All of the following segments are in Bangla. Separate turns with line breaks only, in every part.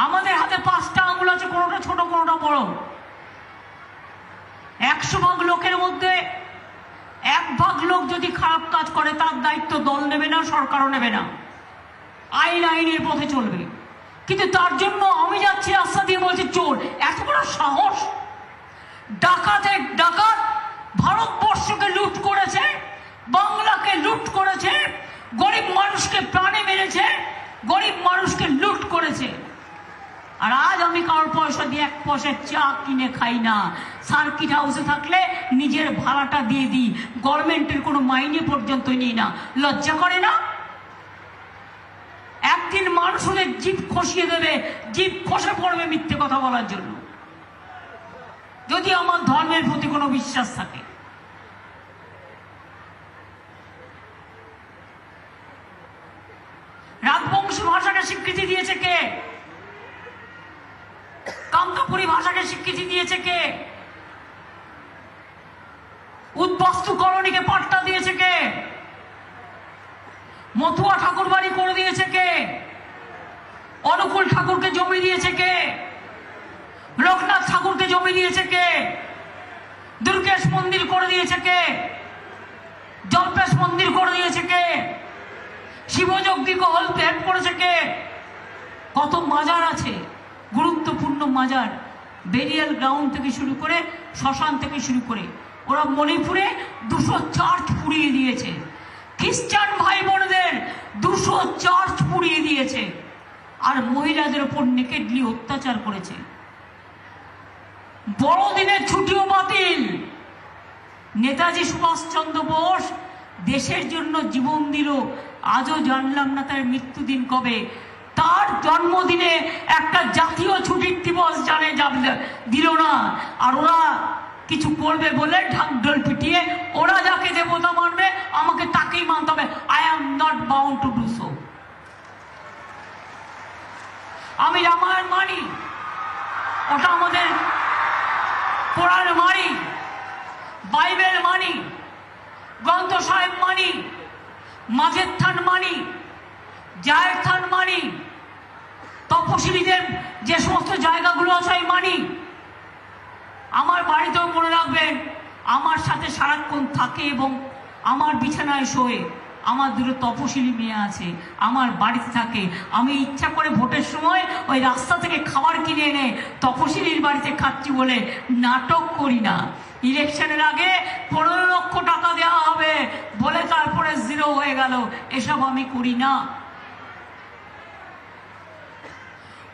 আমাদের হাতে 5টা আঙুল আছে, কোনোটা ছোট কোনোটা বড়। 100 ভাগ লোকের মধ্যে 1 ভাগ লোক যদি খারাপ কাজ করে তার দায়িত্ব দল নেবে না, সরকারও নেবে না, আইনের পথে চলবে। কিন্তু তার জন্য আমি যাচ্ছি রাস্তা দিয়ে, বলছি চোর। এত বড় সাহস! ডাকাত ভারতবর্ষকে লুট করেছে, বাংলাকে লুট করেছে, গরিব মানুষকে প্রাণে মেরেছে, গরিব মানুষকে লুট করেছে। আর আজ আমি কারোর পয়সা দিয়ে 1 পয়সার চা কিনে খাই না। সার্কিট হাউসে থাকলে নিজের ভাড়াটা দিয়ে দিই, গভর্নমেন্টের কোনো মাইনে পর্যন্ত নিই না। লজ্জা করে না? একদিন মানুষ ওদের জিভ খসিয়ে দেবে, জিভ খসে পড়বে মিথ্যে কথা বলার জন্য, যদি আমার ধর্মের প্রতি কোনো বিশ্বাস থাকে। রাজবংশী ভাষাকে স্বীকৃতি দিয়েছে কে? কামতাপুরী ভাষাকে স্বীকৃতি দিয়েছে কে? উদ্বাস্তু কলোনিকে পাট্টা দিয়েছে কে? মথুয়া ঠাকুর বাড়ি করে দিয়েছে কে? অনুকূল ঠাকুরকে জমি দিয়েছে কে? লোকনাথ ঠাকুরকে জমি দিয়েছে কে? দুর্গেশ মন্দির করে দিয়েছে কে? জল্পেশ মন্দির করে দিয়েছে কে? শিবযজ্ঞিক হেল্প করেছে কে? কত মাজার আছে, গুরুত্বপূর্ণ মাজার, বেরিয়াল গ্রাউন্ড থেকে শুরু করে, শ্মশান থেকে শুরু করে। ওরা মণিপুরে 200 চার্চ পুড়িয়ে দিয়েছে, খ্রিস্টান ভাই বোনদের 200 চার্চ পুড়িয়ে দিয়েছে, আর মহিলাদের উপর নেকেডলি অত্যাচার করেছে। বড়দিনের ছুটিও বাতিল। নেতাজি সুভাষচন্দ্র বোস দেশের জন্য জীবন দিল, আজও জানলাম না তার মৃত্যুদিন কবে। তার জন্মদিনে একটা জাতীয় ছুটির দিবস দিল না, আর ওরা কিছু করবে বলে ঢাকঢোল পিটিয়ে ওরা যাকে দেবতা মানবে আমাকে তাকেই মানতে হবে। I am not bound to do so. আমি রামায়ণ মানি, ওটা আমাদের কোরআন মানি, বাইবেল মানি, গ্রন্থ সাহেব মানি, মাঝের থান মানি, জায়ের থান মানি, তপশিলীদের যে সমস্ত জায়গাগুলো আছে মানি। আমার বাড়িতেও মনে রাখবেন, আমার সাথে সারাক্ষণ থাকে এবং আমার বিছানায় শোয়ে আমার 2 তপশিলি মেয়ে আছে, আমার বাড়িতে থাকে। আমি ইচ্ছা করে ভোটের সময় ওই রাস্তা থেকে খাবার কিনে এনে তপশিলির বাড়িতে খাচ্ছি বলে নাটক করি না। ইলেকশনের আগে 15 লক্ষ টাকা দেওয়া হবে বলে তারপরে 0 হয়ে গেল, এসব আমি করি না।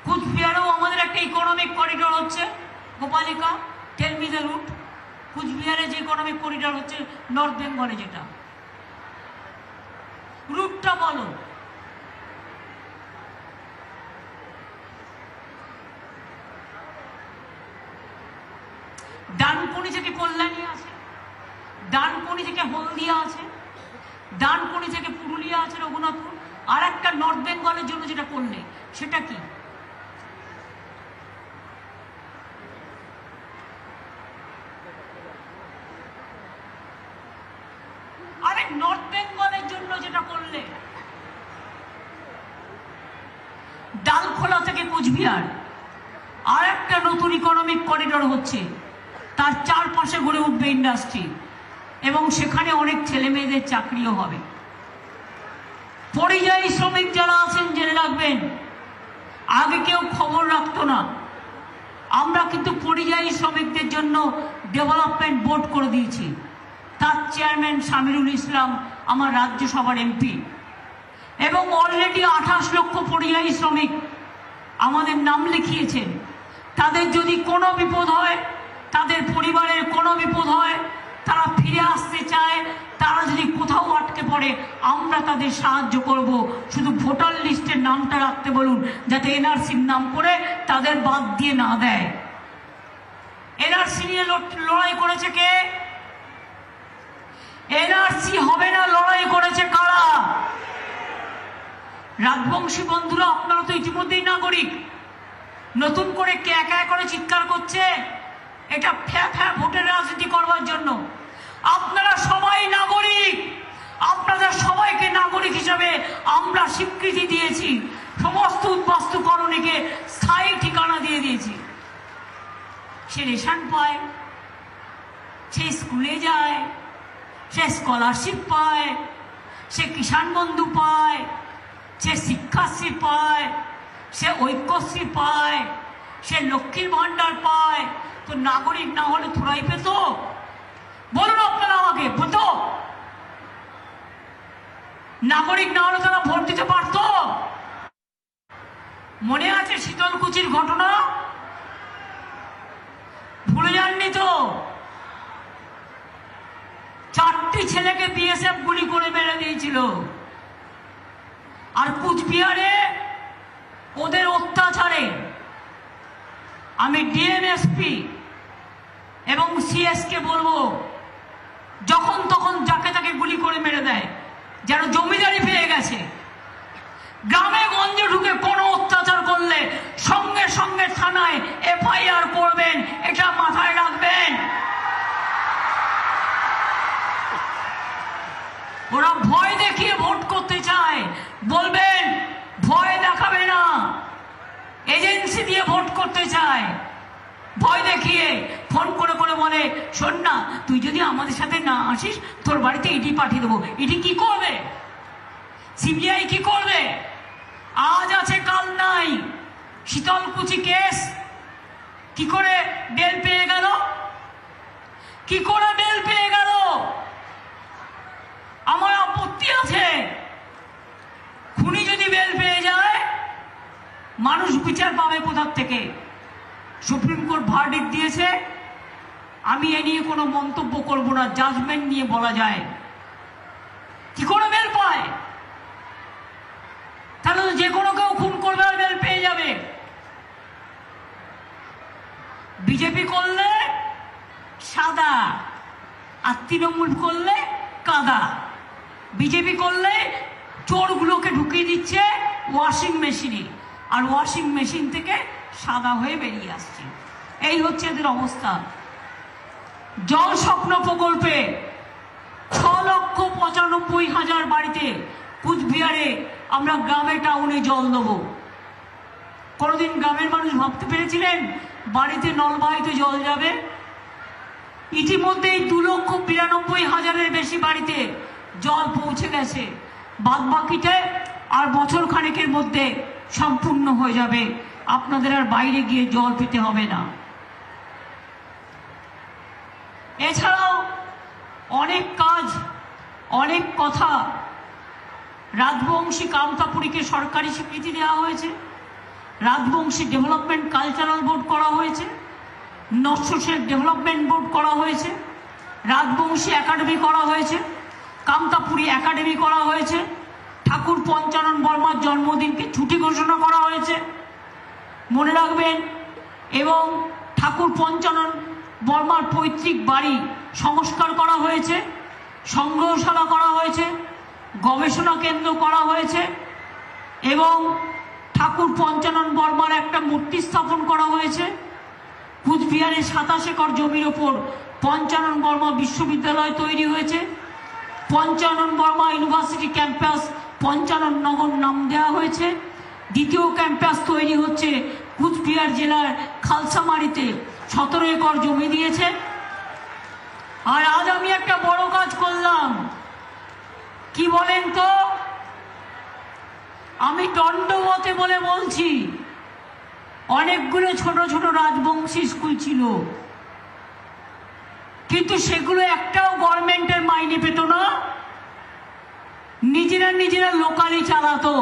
কুচবিহারেও আমাদের একটা ইকোনমিক করিডোর হচ্ছে, গোপালিকা, টেল মি দ্য রুট। কুচবিহারে যে ইকোনমিক করিডোর হচ্ছে, নর্থ বেঙ্গলে যেটা, রুটটা বলো। ডানকুনি থেকে কল্যাণী আছে, ডানকুনি থেকে হলদিয়া আছে, ডানকুনি থেকে পুরুলিয়া আছে, রঘুনাথপুর। আর একটা নর্থ বেঙ্গলের জন্য যেটা করলে, সেটা কি? আরে নর্থ বেঙ্গলের জন্য যেটা করলে, ডালখোলা থেকে কোচবিহার আর একটা নতুন ইকোনমিক করিডোর হচ্ছে, তার চারপাশে গড়ে উঠবে ইন্ডাস্ট্রি এবং সেখানে অনেক ছেলে মেয়েদের চাকরিও হবে। পরিযায়ী শ্রমিক যারা আছেন জেনে রাখবেন, আগে কেউ খবর রাখতো না, আমরা কিন্তু পরিযায়ী শ্রমিকদের জন্য ডেভেলপমেন্ট বোর্ড করে দিয়েছি। তার চেয়ারম্যান শামিরুল ইসলাম আমার রাজ্যসভার এমপি, এবং অলরেডি 28 লক্ষ পরিযায়ী শ্রমিক আমাদের নাম লিখিয়েছেন। তাদের যদি কোনো বিপদ হয়, তাদের পরিবারের কোনো বিপদ হয়, তারা ফিরে আসতে চায়, তারা যদি কোথাও আটকে পড়ে, আমরা তাদের সাহায্য করব। শুধু ভোটার লিস্টের নামটা রাখতে বলুন, যাতে এনআরসির নাম করে তাদের বাদ দিয়ে না দেয়। এনআরসি নিয়ে লড়াই করেছে কে? এনআরসি হবে না লড়াই করেছে কারা? রাজবংশী বন্ধুরা, আপনারা তো ইতিমধ্যেই নাগরিক। নতুন করে কে একা করে চিৎকার করছে? এটা ফ্যা ভোটের রাজনীতি করবার জন্য। আপনারা সবাই নাগরিক, আপনাদের সবাইকে নাগরিক হিসাবে আমরা স্বীকৃতি দিয়েছি। সমস্ত উদ্বাস্তুকরণীকে স্থায়ী দেখেছি। সে রেশন পায়, সে স্কুলে যায়, সে স্কলারশিপ পায়, সে কিষাণ বন্ধু পায়, সে শিক্ষাশ্রী পায়, সে ঐক্যশ্রী পায়, সে লক্ষ্মীর ভাণ্ডার পায়। তো নাগরিক না হলে থোড়াই পেত? বলুন আপনারা আমাকে, পেত? নাগরিক না হলে তারা ভোট দিতে পারত? মনে আছে শীতলকুচির ঘটনা? ভুলে যাননি তো? 4টি ছেলেকে বিএসএফ গুলি করে মেরে দিয়েছিল। আর কুচবিহারে ওদের অত্যাচারে আমি ডিএমএসপি এবং সিএসকে বলবো, যখন তখন যাকে তাকে গুলি করে মেরে দেয়, যেন জমিদারি পেয়ে গেছে। গ্রামে গঞ্জে ঢুকে কোনো অত্যাচার করলে সঙ্গে সঙ্গে থানায় এফআইআর করবেন, এটা মাথায় রাখবেন। ওরা ভয় দেখিয়ে ভোট করতে চায়। বলবেন ভয় দেখাবে না, এজেন্সি দিয়ে ভোট করতে চায়। ভয় দেখিয়ে ফোন করে করে বলে, শোন না, তুই যদি আমাদের সাথে না আসিস তোর বাড়িতে ইডি পাঠিয়ে দেবো। ইডি কি করবে? সিবিআই কি করবে? আজ আছে কাল নাই। শীতলকুচি কেস কি করে বেল পেয়ে গেল? কি করে বেল পেয়ে গেল? আমার আপত্তি আছে। খুনি যদি বেল পেয়ে যায়, মানুষ বিচার পাবে কোথার থেকে? সুপ্রিম কোর্ট ভার্ডিক্ট দিয়েছে, আমি এ নিয়ে কোনো মন্তব্য করব না, জাজমেন্ট নিয়ে বলা যায়। কি করে বেল পায়? তাহলে তো যে কোনো কেউ খুন করবে আর বেল পেয়ে যাবে। বিজেপি করলে সাদা আর তৃণমূল করলে কাদা। বিজেপি করলে চোরগুলোকে ঢুকিয়ে দিচ্ছে ওয়াশিং মেশিনে, আর ওয়াশিং মেশিন থেকে সাদা হয়ে বেরিয়ে আসছে। এই হচ্ছে এদের অবস্থা। জল স্বপ্ন প্রকল্পে 6,95,000 বাড়িতে কুচবিহারে আমরা গ্রামে টাউনে জল দেবো। কোনোদিন গ্রামের মানুষ ভাবতে পেরেছিলেন বাড়িতে নলবাহিত জল যাবে? ইতিমধ্যেই 2,92,000-এর বেশি বাড়িতে জল পৌঁছে গেছে। বাদ বাকিতে আর বছর খানেকের মধ্যে সম্পূর্ণ হয়ে যাবে। আপনাদের আর বাইরে গিয়ে জল পেতে হবে না। এছাড়াও অনেক কাজ, অনেক কথা। রাজবংশী কামতাপুরীকে সরকারি স্বীকৃতি দেওয়া হয়েছে। রাজবংশী ডেভেলপমেন্ট কালচারাল বোর্ড করা হয়েছে। নস্যশের ডেভেলপমেন্ট বোর্ড করা হয়েছে। রাজবংশী একাডেমি করা হয়েছে। কামতাপুরী একাডেমি করা হয়েছে। ঠাকুর পঞ্চানন বর্মার জন্মদিনকে ছুটি ঘোষণা করা হয়েছে, মনে রাখবেন। এবং ঠাকুর পঞ্চানন বর্মার পৈতৃক বাড়ি সংস্কার করা হয়েছে, সংগ্রহশালা করা হয়েছে, গবেষণা কেন্দ্র করা হয়েছে এবং ঠাকুর পঞ্চানন বর্মার একটা মূর্তি স্থাপন করা হয়েছে। কুচবিহারে 27 একর জমির ওপর পঞ্চানন বর্মা বিশ্ববিদ্যালয় তৈরি হয়েছে। পঞ্চানন বর্মা ইউনিভার্সিটি ক্যাম্পাস পঞ্চানন নগর নাম দেওয়া হয়েছে। দ্বিতীয় ক্যাম্পাস তৈরি হচ্ছে কুচবিহার জেলার খালসামারিতে, 17 একর জমি দিয়েছে। আর আজ আমি একটা বড় কাজ করলাম। কি বলেন তো? আমি দণ্ডবতে বলে বলছি, অনেকগুলো ছোট ছোট রাজবংশী স্কুল ছিল, কিন্তু সেগুলো একটাও গভর্নমেন্টের মাইনে পেত না। নিজেরা লোকালি চালাতো,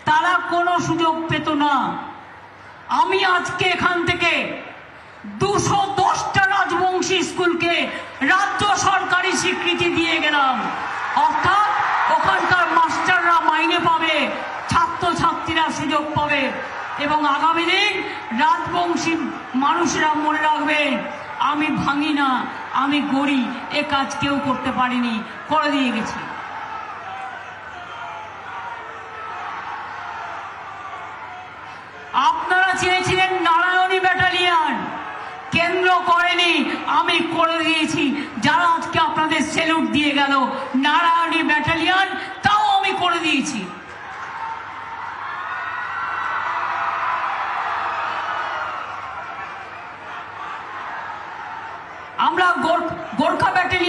তারা কোনো সুযোগ পেত না। আমি আজকে এখান থেকে 210টা রাজবংশী স্কুলকে রাজ্য সরকারি স্বীকৃতি দিয়ে গেলাম। অর্থাৎ ওখানকার মাস্টাররা মাইনে পাবে, ছাত্রছাত্রীরা সুযোগ পাবে। এবং আগামী দিন রাজবংশী মানুষরা মনে রাখবে, আমি ভাঙি না, আমি গড়ি। এ কাজ কেউ করতে পারেনি, করে দিয়ে গেছি। আপনারা চেয়েছিলেন নারায়ণী ব্যাটালিয়ন, কেন্দ্র করেনি, আমি করে দিয়েছি। যারা আজকে আপনাদের স্যালুট দিয়ে গেল, নারায়ণী ব্যাটালিয়ন তাও আমি করে দিয়েছি।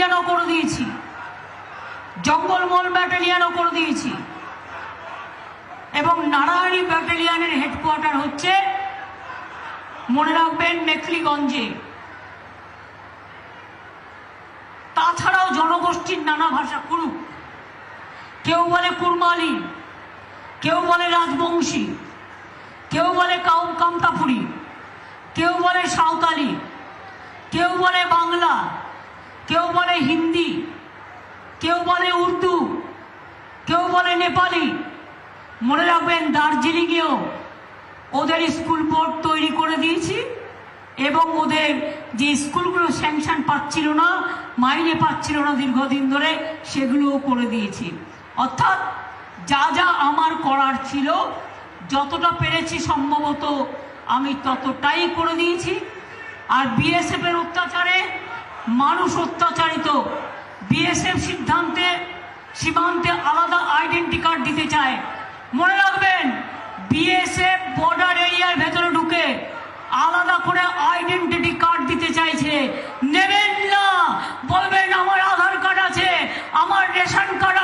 ব্যাটালিয়ানও করে দিয়েছি, জঙ্গলমহল ব্যাটালিয়ানও করে দিয়েছি, এবং নারায়ণী ব্যাটালিয়ানের হেডকোয়ার্টার হচ্ছে মনে রাখবেন মেখলিগঞ্জে। তাছাড়াও জনগোষ্ঠীর নানা ভাষা কুরুক, কেউ বলে কুরমালি, কেউ বলে রাজবংশী, কেউ বলে কামতাপুরি, কেউ বলে সাঁওতালি, কেউ বলে বাংলা, কেউ বলে হিন্দি, কেউ বলে উর্দু, কেউ বলে নেপালি। মনে রাখবেন দার্জিলিংয়েও ওদের স্কুল বোর্ড তৈরি করে দিয়েছি, এবং ওদের যে স্কুলগুলো স্যাংশন পাচ্ছিল না, মাইনে পাচ্ছিল না দীর্ঘদিন ধরে, সেগুলোও করে দিয়েছি। অর্থাৎ যা যা আমার করার ছিল, যতটা পেরেছি সম্ভবত আমি ততটাই করে দিয়েছি। আর বিএসএফের অত্যাচারে মানুষ অত্যাচারিত, বিএসএফ সীমান্তে আলাদা আইডেন্টি কার্ড দিতে চায়। মনে রাখবেন, বিএসএফ বর্ডার এরিয়ার ভেতরে ঢুকে আলাদা করে আইডেন্টিটি কার্ড দিতে চাইছে। নেবেন না, বলবেন আমার আধার কার্ড আছে, আমার রেশন কার্ড